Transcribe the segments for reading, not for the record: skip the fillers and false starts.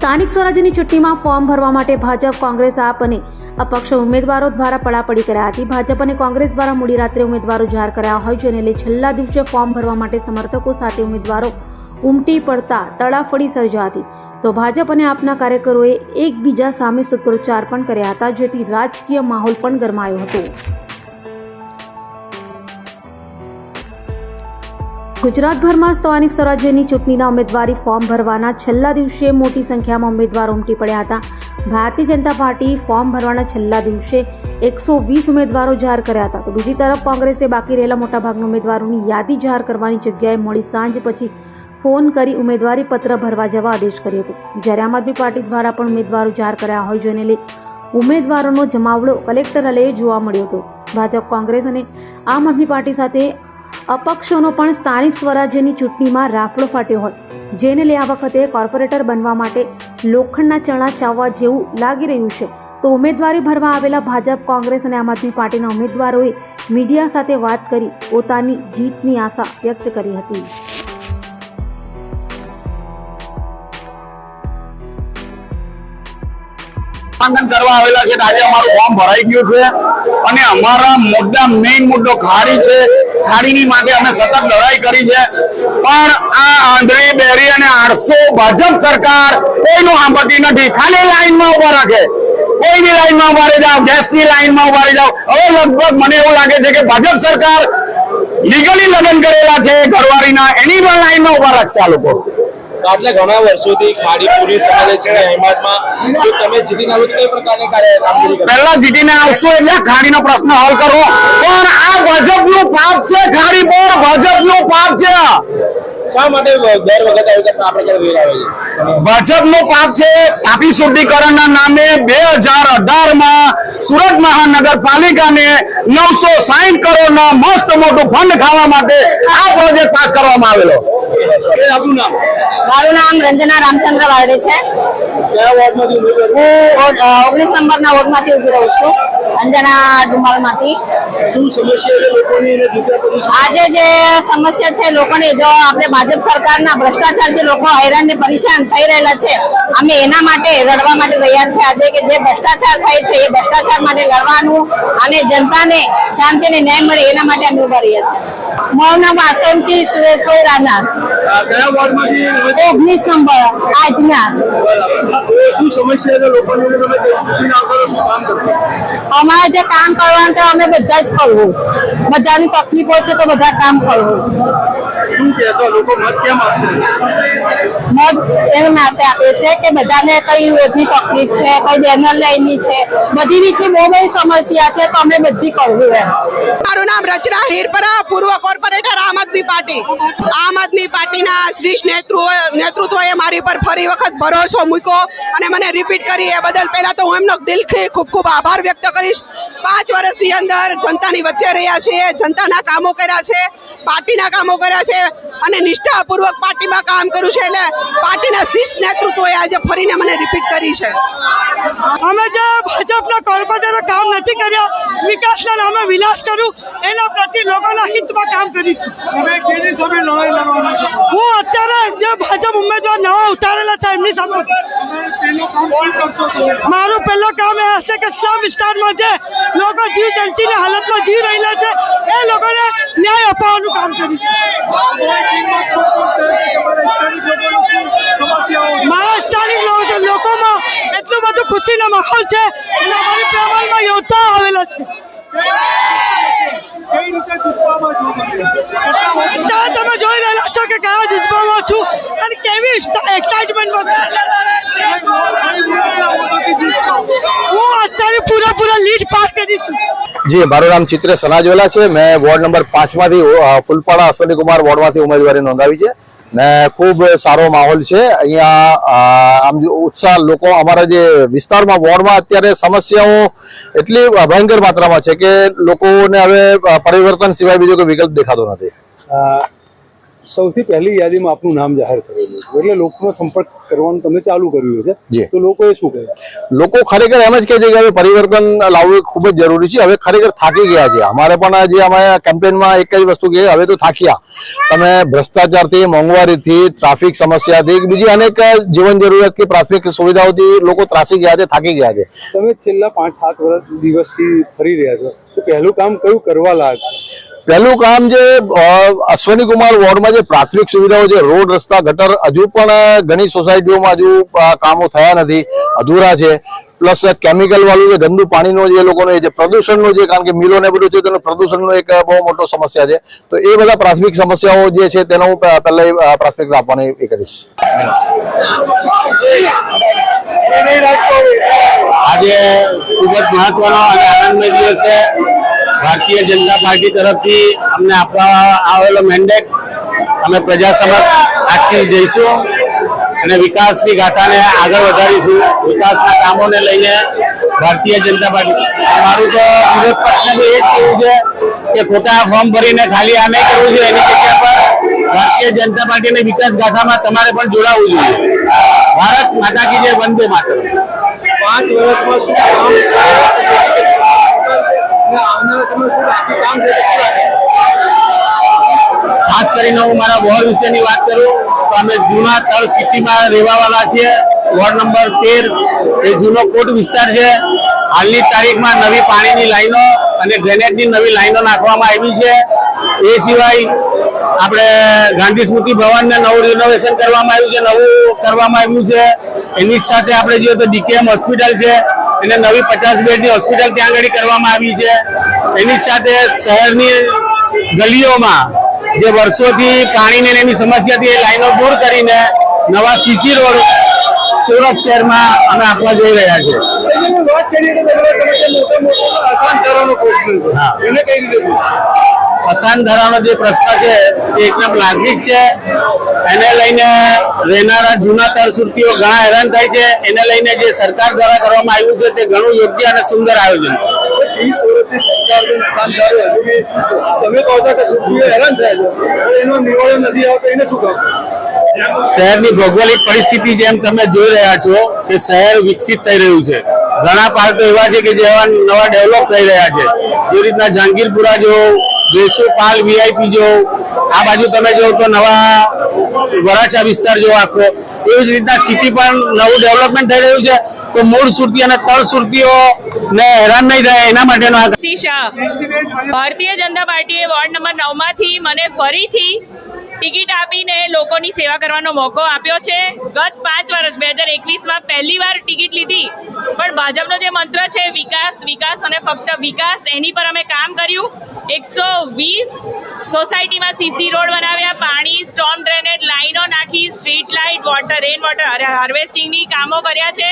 સ્થાનિક સ્વરાજ્યની ચૂંટણીમાં ફોર્મ ભરવા માટે ભાજપ, કોંગ્રેસ, આપ અને અપક્ષ ઉમેદવારો દ્વારા પડાપડી કરાઈ હતી। ભાજપ અને કોંગ્રેસ દ્વારા મોડી રાત્રે ઉમેદવારો જાહેર કર્યા હોય જેને લઈ છેલ્લા દિવસે ફોર્મ ભરવા માટે સમર્થકો સાથે ઉમેદવારો ઉમટી પડતા તડાફડી સર્જાઈ હતી। તો ભાજપ અને આપના કાર્યકરોએ એકબીજા સામે સૂત્રોચ્ચાર પણ કર્યા હતા, જેથી રાજકીય માહોલ પણ ગરમાયો હતો। ગુજરાતભરમાં સ્થાનિક સ્વરાજ્યની ચૂંટણીના ઉમેદવારી ફોર્મ ભરવાના છેલ્લા દિવસે મોટી સંખ્યામાં ઉમેદવારો ઉમટી પડ્યા હતા। ભારતીય જનતા પાર્ટી ફોર્મ ભરવાના છેલ્લા દિવસે 120 ઉમેદવારો જાહેર કર્યા હતા, તો બીજી તરફ કોંગ્રેસે બાકી રહેલા મોટાભાગના ઉમેદવારોની યાદી જાહેર કરવાની જગ્યાએ મોડી સાંજ પછી ફોન કરી ઉમેદવારી પત્ર ભરવા જવા આદેશ કર્યો હતો। જ્યારે આમ આદમી પાર્ટી દ્વારા પણ ઉમેદવારો જાહેર કર્યા હોય જેને લઈ ઉમેદવારોનો જમાવડો કલેક્ટરાલયે જોવા મળ્યો હતો। ભાજપ, કોંગ્રેસ અને આમ આદમી પાર્ટી સાથે અપક્ષોનો પણ સ્થાનિક સ્વરાજ્યની ચૂંટણીમાં રાફડો ફાટ્યો હોય, જેને લઈ આ વખતે કોર્પોરેટર બનવા માટે લોખંડના ચણા ચાવવા જેવું લાગી રહ્યું છે। તો ઉમેદવારી ભરવા આવેલા ભાજપ, કોંગ્રેસ અને આમ આદમી પાર્ટીના ઉમેદવારોએ મીડિયા સાથે વાત કરી પોતાની જીતની આશા વ્યક્ત કરી હતી। કરવા આવેલા છે, આજે અમારું ફોર્મ ભરાઈ ગયું છે અને અમારા મેઇન મુદ્દો ખાડી છે। ખાડીની માટે અમે સતત લડાઈ કરી છે, પણ આ આંધળી બેરી અને 800 ભાજપ સરકાર કોઈનું સાંભળતી નથી। ખાલી લાઈનમાં ઉભા રાખે, કોઈની લાઈનમાં ઉભા રહી જાઓ, ગેસની લાઈનમાં ઉભા રહી જાઓ। હવે લગભગ મને એવું લાગે છે કે ભાજપ સરકાર લીગલી લગ્ન કરેલા છે ઘરવાળીના, એની પણ લાઈનમાં ઉભા રાખશે આ લોકો। આટલા ઘણા વર્ષોથી ખાડી પૂરી સમાજે છે હેમતમાં, જો તમે જીતીને આવો તો કઈ પ્રકારની કામગીરી કરો? પહેલા જીતીને આવશો એટલે ખાડીનો પ્રશ્ન હલ કરવો, પણ આ ભાજપનું પાપ છે। ખાડી પર ભાજપનું પાપ છે। શા માટે દર વખત આ પ્રકારે વેર આવે છે? ભાજપનું પાપ છે। તાપી શુદ્ધિકરણના નામે 2018માં સુરત મહાનગરપાલિકાને 960 કરોડના મસ્ત મોટું ફંડ ખાવા માટે આ પ્રોજેક્ટ પાસ કરવામાં આવેલો। આપનું નામ? મારું નામ રંजना રામચંદ્ર વાડે છે। કયા વોર્ડમાંથી ઉમેદવાર? હું 19 નંબરના વોર્ડમાંથી ઉભી રહું છું, અંજના ડુમાલમાંથી। શું સમસ્યા છે લોકોની અને જીત્યા પછી? આજે જે સમસ્યા છે લોકોની, જો આપણે ભાજપ સરકારના ભ્રષ્ટાચારથી લોકો હેરાન ને પરેશાન થઈ રહેલા છે, અમે એના માટે લડવા માટે તૈયાર છે આજે, કે જે ભ્રષ્ટાચાર થાય છે એ ભ્રષ્ટાચાર માટે લડવાનું અને જનતાને શાંતિ અને ન્યાય મળે એના માટે અમે ઉભા રહ્યા છીએ। મારું નામ વાસંતી સુરેશભાઈ રાણા, કયા વોર્ડમાંથી? 19 નંબર આજના। શું સમસ્યા છે લોકોની? તમે જીતીને આવશો તો શું કામ કરશો? અમારે જે કામ કરવાનું તો અમે બધા જ કરવું, બધાની તકલીફો છે તો બધા કામ કરવું। શું કહેશો, લોકો મત કેમ આપશે? મત એના માટે આપે છે કે બધાને કઈ રોજની તકલીફ છે, કઈ બેનર લાઈનની છે, બધી રીતની બહુ બધી સમસ્યા છે, તો અમે બધી કરવું એમ। મારું નામ રચના હીરપરા, પૂર્વ કોર્પોરેટર આમ આદમી પાર્ટી। આમ આદમી પાર્ટીના શ્રેષ્ઠ નેતૃત્વએ મારી પર ફરી વખત ભરોસો મૂક્યો અને મને રિપીટ કરી, એ બદલ પહેલા તો હું એમનો દિલથી ખૂબ ખૂબ આભાર વ્યક્ત કરીશ। 5 વર્ષની અંદર જનતાની વચ્ચે રહ્યા છે, જનતાના કામો કર્યા છે, પાર્ટીના કામો કર્યા છે અને નિષ્ઠાપૂર્વક પાર્ટીમાં કામ કર્યું છે, એટલે પાર્ટીના શીર્ષ નેતૃત્વએ આજે ફરીને મને રિપીટ કરી છે। અમે જે ભાજપના કોર્પોરેટરો કામ નથી કર્યા, વિકાસના નામે વિલાસ કર્યું, એના પ્રતિ લોકોના હિતમાં કામ કરીશું। હું અત્યારે જે ભાજપ ઉમેદવાર નવા ઉતારેલા છે એમની સામે મારું પહેલું કામ એ હશે કે સ્લમ વિસ્તારમાં જે લોકો જીવ જંતુની હાલતમાં જીવી રહેલા છે એ લોકોને ન્યાય અપાવવાનું કામ કરીશું। મારા સ્થાનિક લોકોમાં એટલું બધું ખુશીનો માહોલ છે અને અમારી પ્રમાણમાં યોદ્ધા આવેલા છે। અત્યારે તમે જોઈ રહેલા છો કે કયા જજ્બામાં છું અને કેવી એક્સાઇટમેન્ટમાં છું। હું અત્યારે પૂરા લીડ પાર કરીશું। જી, મારું નામ ચિત્ર સનાજવાલા છે। મેં વોર્ડ નંબર 5માંથી ફૂલપાડા અશ્વની કુમાર વોર્ડમાંથી ઉમેદવારી નોંધાવી છે ને ખૂબ સારો માહોલ છે અહીંયા। આમ ઉત્સાહ લોકો અમારા જે વિસ્તારમાં વોર્ડમાં અત્યારે સમસ્યાઓ એટલી ભયંકર માત્રામાં છે કે લોકોને હવે પરિવર્તન સિવાય બીજો કોઈ વિકલ્પ દેખાતો નથી। સૌથી પહેલી યાદીમાં આપનું નામ જાહેર કરેલું છે, એટલે લોકોનો સંપર્ક કરવાનું તમે ચાલુ કર્યું છે, જી. તો લોકોએ શું કહ્યું? લોકો ખરેખર એમ જ કહે છે કે હવે પરિવર્તન લાવવું એ ખૂબ જ જરૂરી છે. હવે ખરેખર થાકી ગયા છે. અમારે પણ જે અમે કેમ્પેનમાં એક જ વસ્તુ કહે, હવે તો થાક્યા. તમે ભ્રષ્ટાચારથી, મોંઘવારીથી, ટ્રાફિક સમસ્યાથી, બીજી અનેક જીવન જરૂરિયાત કે પ્રાથમિક સુવિધાઓથી લોકો ત્રાસી ગયા છે, થાકી ગયા છે. તમે છેલ્લા 5-7 દિવસથી ફરી રહ્યા છો, તો પહેલું કામ કયું કરવા લાગ? પહેલું કામ જે અશ્વની કુમાર વોર્ડમાં જે પ્રાથમિક સુવિધાઓ છે, રોડ, રસ્તા, ગટર, હજુ પણ ઘણી સોસાયટીઓમાં હજુ કામો થયા નથી, અધૂરા છે. પ્લસ કેમિકલ વાળું જે ગંદુ પાણીનો જે લોકોનો જે પ્રદૂષણનો જે, કારણ કે મિલો ને બધું છે તેનું પ્રદૂષણનો એક બહુ મોટો સમસ્યા છે. તો એ બધા પ્રાથમિક સમસ્યાઓ જે છે તેનો હું પહેલા પ્રાથમિકતા આપવાની એ કરીશ. આજે ખૂબ જ મહત્વનો અને આનંદમય દિવસ છે. ભારતીય જનતા પાર્ટી તરફથી અમને આપવામાં આવેલો મેન્ડેટ અમે પ્રજા સમક્ષ આખી જઈશું અને વિકાસની ગાથાને આગળ વધારીશું. વિકાસના કામોને લઈને ભારતીય જનતા પાર્ટી, મારું તો વિરોધ પક્ષને એ જ કહેવું છે કે ખોટા ફોર્મ ભરીને ખાલી આ નહીં કરવું જોઈએ. એની જગ્યા પર ભારતીય જનતા પાર્ટીની વિકાસ ગાથામાં તમારે પણ જોડાવવું જોઈએ. ભારત માતા કી જય, વંદે માતરમ. 5 વર્ષમાં શું કામ આવનારા સમય શું બાકી કામ છે? ખાસ કરીને હું મારા વોર્ડ વિશેની વાત કરું તો અમે જૂના તળ સિટીમાં રહેવાવાળા છીએ. વોર્ડ નંબર 13 એ જૂનો કોટ વિસ્તાર છે. હાલની તારીખમાં નવી પાણીની લાઈનો અને ડ્રેનેજની નવી લાઈનો નાખવામાં આવી છે. એ સિવાય આપણે ગાંધી સ્મૃતિ ભવનને નવું રિનોવેશન કરવામાં આવ્યું છે, નવું કરવામાં આવ્યું છે. એની સાથે આપણે જોઈએ તો ડીકેએમ હોસ્પિટલ છે, એને નવી 50 બેડની હોસ્પિટલ ત્યાં આગળ કરવામાં આવી છે. એની સાથે શહેરની ગલીઓમાં જે વર્ષોથી પાણીની એની સમસ્યાથી એ લાઈનો દૂર કરીને નવા સીસી રોડ સુરત શહેરમાં અમે આપવા જઈ રહ્યા છે. વાત કરીએ તો આસાન કરવાનો પ્રશ્ન છે, એને કઈ રીતે અસાન ધરાવવાનો જે પ્રશ્ન છે એ એકદમ લાગણી છે. એને લઈને રહેનારા જૂના તરસુરતીઓ ઘણા હેરાન થાય છે. એને લઈને જે સરકાર દ્વારા કરવામાં આવ્યું છે તે ઘણું યોગ્ય અને સુંદર આયોજન. 20 વર્ષથી સરકાર નુકસાન થાય, હજુ બી તમે કહો છો કે સુરતીઓ હેરાન થાય છે, એનો નિવાડો નથી આવતો, એને શું કહો? શહેરની ભૌગોલિક પરિસ્થિતિ જેમ તમે જોઈ રહ્યા છો કે શહેર વિકસિત થઈ રહ્યું છે. ઘણા પાર્કો એવા છે કે જેવા નવા ડેવલપ થઈ રહ્યા છે. જે રીતના જહાંગીરપુરા જો, વેસુ પાલ વીઆઈપી જો, આ બાજુ તમે જો તો નવા વરાછા વિસ્તાર જો આખો, એવી જ રીતના સિટી પણ નવું ડેવલપમેન્ટ થઈ રહ્યું છે. તો મૂળ સુરતી અને તળ સુરતીઓ ને હેરાન નહીં થાય એના માટેનો ભારતીય જનતા પાર્ટીએ વોર્ડ નંબર 9 માંથી મને ફરીથી ટિકિટ આપીને લોકોની સેવા કરવાનો મોકો આપ્યો છે. ગત 5 વર્ષ 2021માં પહેલી વાર ટિકિટ લીધી, પણ ભાજપનો જે મંત્ર છે વિકાસ, વિકાસ અને ફક્ત વિકાસ, એની પર અમે કામ કર્યું. 120 સોસાયટીમાં સીસી રોડ બનાવ્યા, પાણી, સ્ટોર્મ ડ્રેનેજ લાઈનો નાખી, street light, water, rain water હાર્વેસ્ટિંગની કામો કર્યા છે.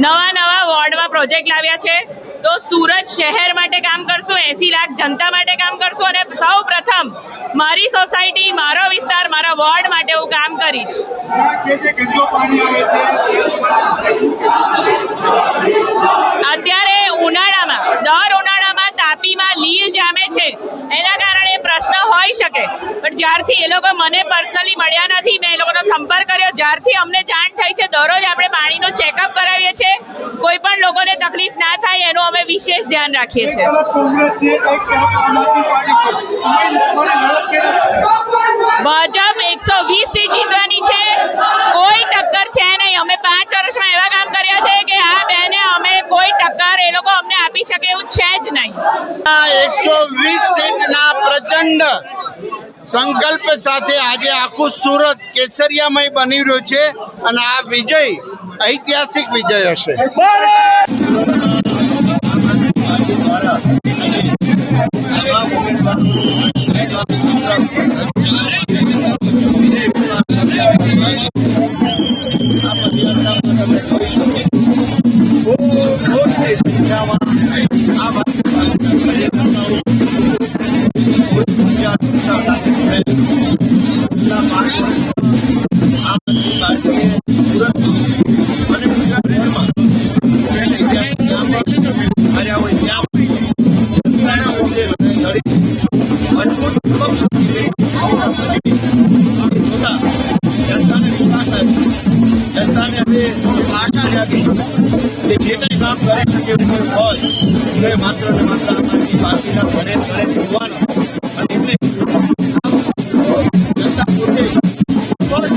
નવા વોર્ડમાં પ્રોજેક્ટ લાવ્યા છે. તો સુરત શહેર માટે કામ કરશું, 80 લાખ જનતા માટે કામ કરશું અને સૌ પ્રથમ મારી સોસાયટી, મારો વિસ્તાર, મારા વોર્ડ માટે હું કામ કરીશ. અત્યારે ઉનાળામાં, દર ઉનાળામાં તાપીમાં લીલ જામે છે, એના કારણે પ્રશ્ન હોઈ શકે. પણ જ્યારથી એ લોકો મને પર્સનલી મળ્યા નથી, મેં એ લોકોનો સંપર્ક કર્યો, જ્યારથી અમને જાણ થઈ છે, દરરોજ આપણે પાણીનું ચેકઅપ કરાવીએ છીએ. કોઈ પણ લોકોને તકલીફ ના થાય એનું અમે વિશેષ ધ્યાન રાખીએ છીએ. ભાજપ 120 સીટ જીતવાની છે, કોઈ ટક્કર છે નહીં. અમે 5 વર્ષમાં એવા કામ કર્યા છે કે આ બેને અમે કોઈ ટક્કર એ લોકો અમને આપી શકે એવું છે જ નહીં. 120 સીટના પ્રચંડ સંકલ્પ સાથે આજે આખું સુરત કેસરિયામય બની રહ્યું છે અને આ વિજય ઐતિહાસિક વિજય હશે. મજબૂત પક્ષ એટલે માત્ર ને માત્ર આમ આદમી પાર્ટીના ઘરે ઘરે યુવાનો અને એમને જનતા પોતે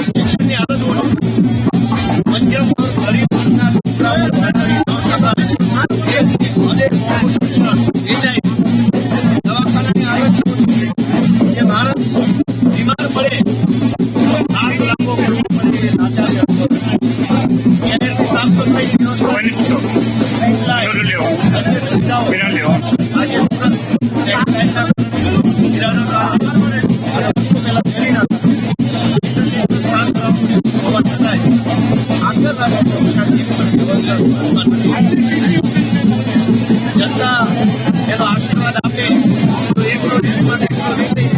શિક્ષણની હાલત ઓછી મધ્યમ વર્ગ ગરીબ વર્ગના છોકરાઓ ભણાવી ન શકાય શિક્ષણ વેચાય દવાખાનાની હાલત કે માણસ બીમાર પડે લાખ લાખો કરવું પડે આચાર્ય શહેરની સાફ સફાઈની વ્યવસ્થા અન્ય સુવિધાઓ આજે સુરત ટેક્સટાઇલના કિરાના અને વર્ષો પહેલા ફેરી જનતા એનો આશીર્વાદ આપે તો 120 માં 120